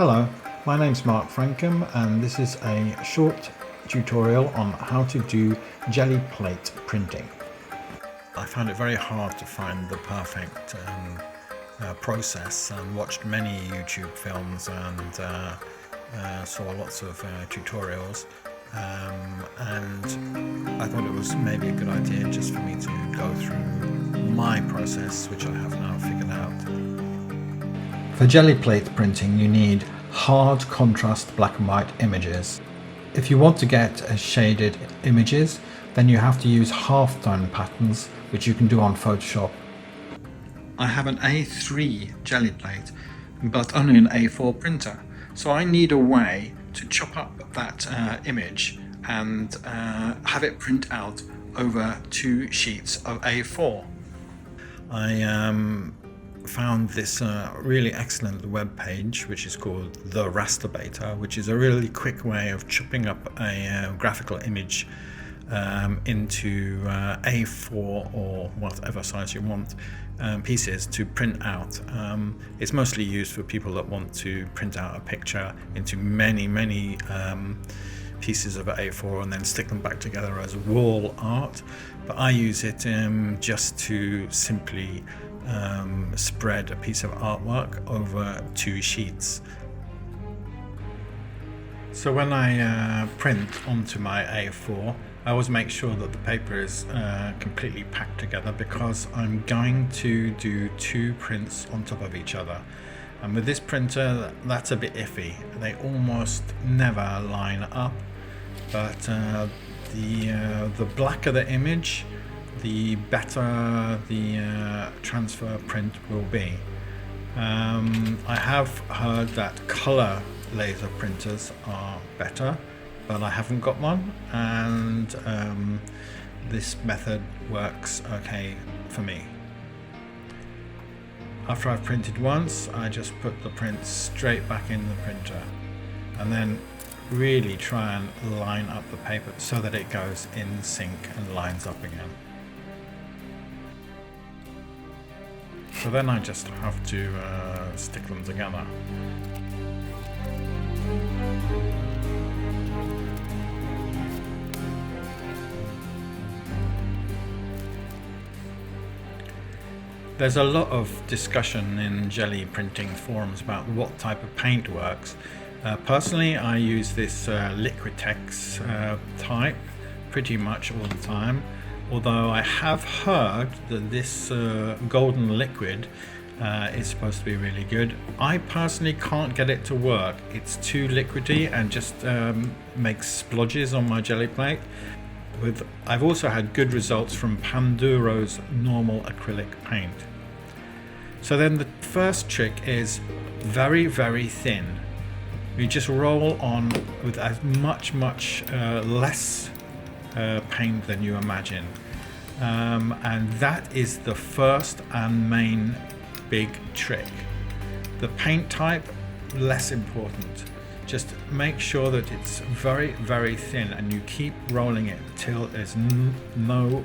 Hello, my name's Mark Frankham and this is a short tutorial on how to do jelly plate printing. I found it very hard to find the perfect process and watched many YouTube films and saw lots of tutorials and I thought it was maybe a good idea just for me to go through my process, which I have now figured out. For jelly plate printing you need hard contrast black and white images. If you want to get shaded images, then you have to use half-tone patterns, which you can do on Photoshop. I have an A3 jelly plate, but only an A4 printer, so I need a way to chop up that image and have it print out over 2 sheets of A4. I found this really excellent web page which is called The Rasterbator, which is a really quick way of chopping up a graphical image into A4 or whatever size you want pieces to print out. It's mostly used for people that want to print out a picture into many pieces of A4 and then stick them back together as wall art, but I use it just to simply spread a piece of artwork over 2 sheets. So when I print onto my A4, I always make sure that the paper is completely packed together, because I'm going to do 2 prints on top of each other. And with this printer, that's a bit iffy. They almost never line up, but the blacker the image, the better the transfer print will be. I have heard that color laser printers are better, but I haven't got one, and this method works okay for me. After I've printed once, I just put the print straight back in the printer and then really try and line up the paper so that it goes in sync and lines up again. So then I just have to stick them together. There's a lot of discussion in jelly printing forums about what type of paint works. Personally, I use this Liqutex type pretty much all the time, although I have heard that this golden liquid is supposed to be really good. I personally can't get it to work. It's too liquidy and just makes splodges on my jelly plate. I've also had good results from Panduro's normal acrylic paint. So then the first trick is very thin. You just roll on with as much less paint than you imagine, and that is the first and main big trick. The paint type, less important. Just make sure that it's very thin and you keep rolling it till there's no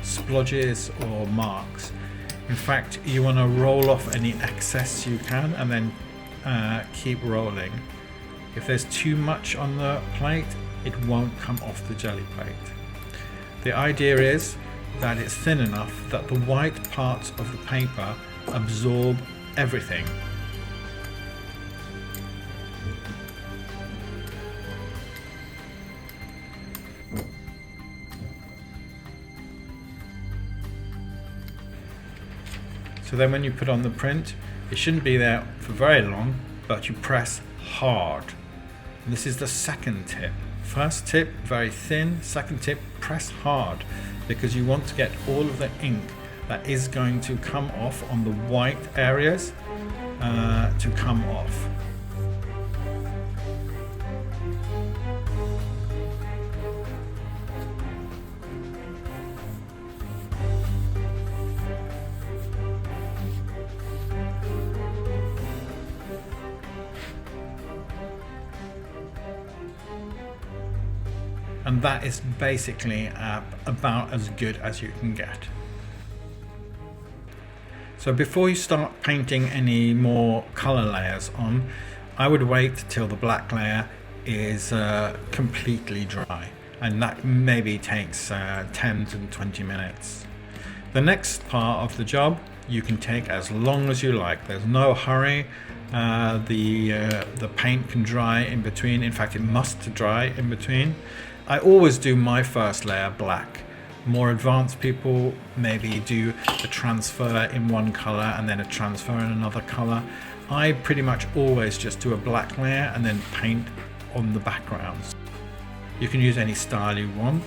splodges or marks. In fact, you want to roll off any excess you can and then keep rolling. If there's too much on the plate, it won't come off the jelly plate. The idea is that it's thin enough that the white parts of the paper absorb everything. So then when you put on the print, it shouldn't be there for very long, but you press hard. And this is the second tip. First tip, very thin. Second tip, press hard, because you want to get all of the ink that is going to come off on the white areas to come off. And that is basically about as good as you can get. So before you start painting any more color layers on, I would wait till the black layer is completely dry, and that maybe takes 10 to 20 minutes. The next part of the job you can take as long as you like. There's no hurry. The paint can dry in between. In fact, it must dry in between. I always do my first layer black. More advanced people maybe do a transfer in one color and then a transfer in another color. I pretty much always just do a black layer and then paint on the backgrounds. You can use any style you want.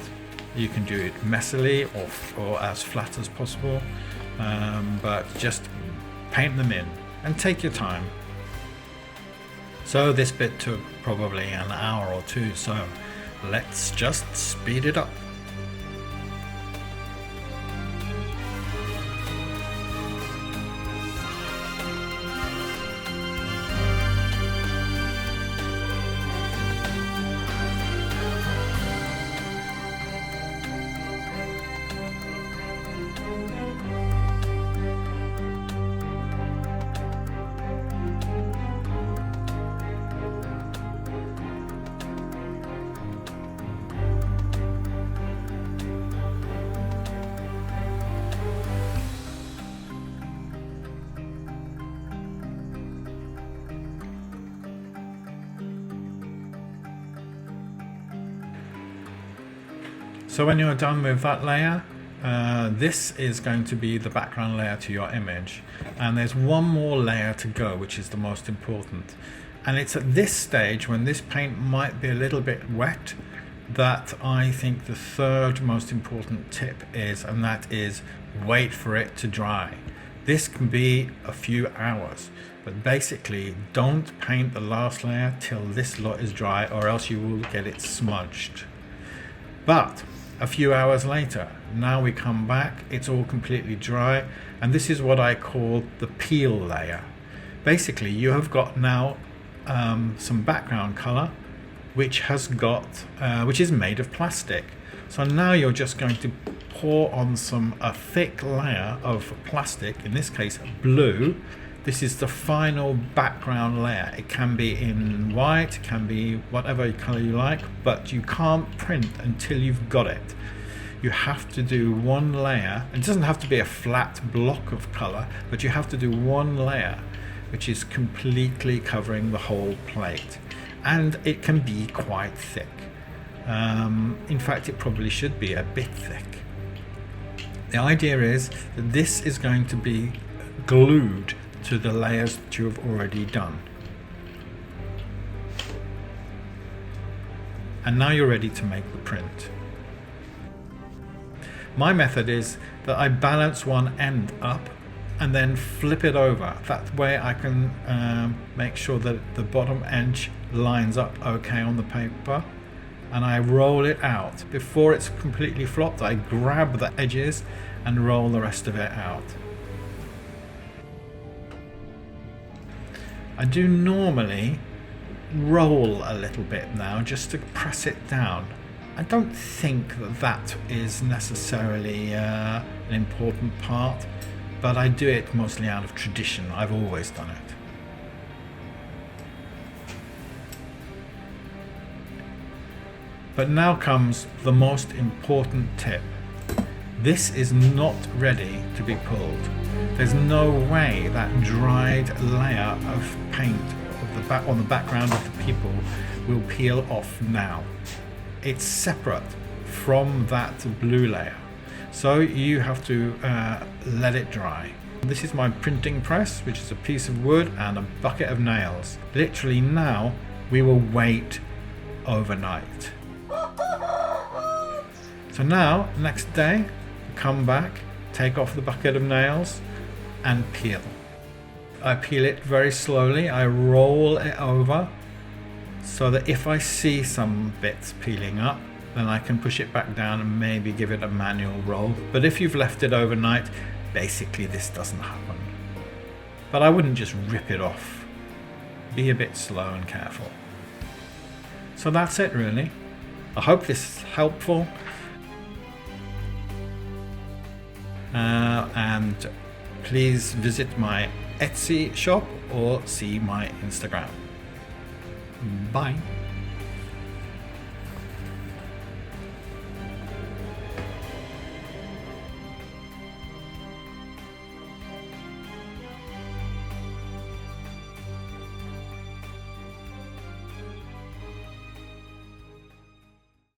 You can do it messily or as flat as possible, but just paint them in and take your time. So this bit took probably an hour or two, so let's just speed it up. So when you're done with that layer, this is going to be the background layer to your image. And there's one more layer to go, which is the most important. And it's at this stage, when this paint might be a little bit wet, that I think the third most important tip is, and that is wait for it to dry. This can be a few hours, but basically don't paint the last layer till this lot is dry, or else you will get it smudged. But a few hours later, now we come back, it's all completely dry, and this is what I call the peel layer. Basically, you have got now some background color which is made of plastic. So now you're just going to pour on a thick layer of plastic, in this case blue. This is the final background layer. It can be in white, it can be whatever color you like, but you can't print until you've got it. You have to do one layer. It doesn't have to be a flat block of color, but you have to do one layer which is completely covering the whole plate. And it can be quite thick. In fact, it probably should be a bit thick. The idea is that this is going to be glued to the layers that you have already done. And now you're ready to make the print. My method is that I balance one end up and then flip it over. That way I can make sure that the bottom edge lines up okay on the paper, and I roll it out. Before it's completely flopped, I grab the edges and roll the rest of it out. I do normally roll a little bit now just to press it down. I don't think that is necessarily an important part, but I do it mostly out of tradition. I've always done it. But now comes the most important tip. This is not ready to be pulled. There's no way that dried layer of paint on the background of the people will peel off now. It's separate from that blue layer. So you have to let it dry. This is my printing press, which is a piece of wood and a bucket of nails. Literally now we will wait overnight. So now, next day, come back, take off the bucket of nails and peel. I peel it very slowly. I roll it over so that if I see some bits peeling up, then I can push it back down and maybe give it a manual roll. But if you've left it overnight, basically this doesn't happen. But I wouldn't just rip it off. Be a bit slow and careful. So that's it really. I hope this is helpful. And please visit my Etsy shop or see my Instagram. Bye.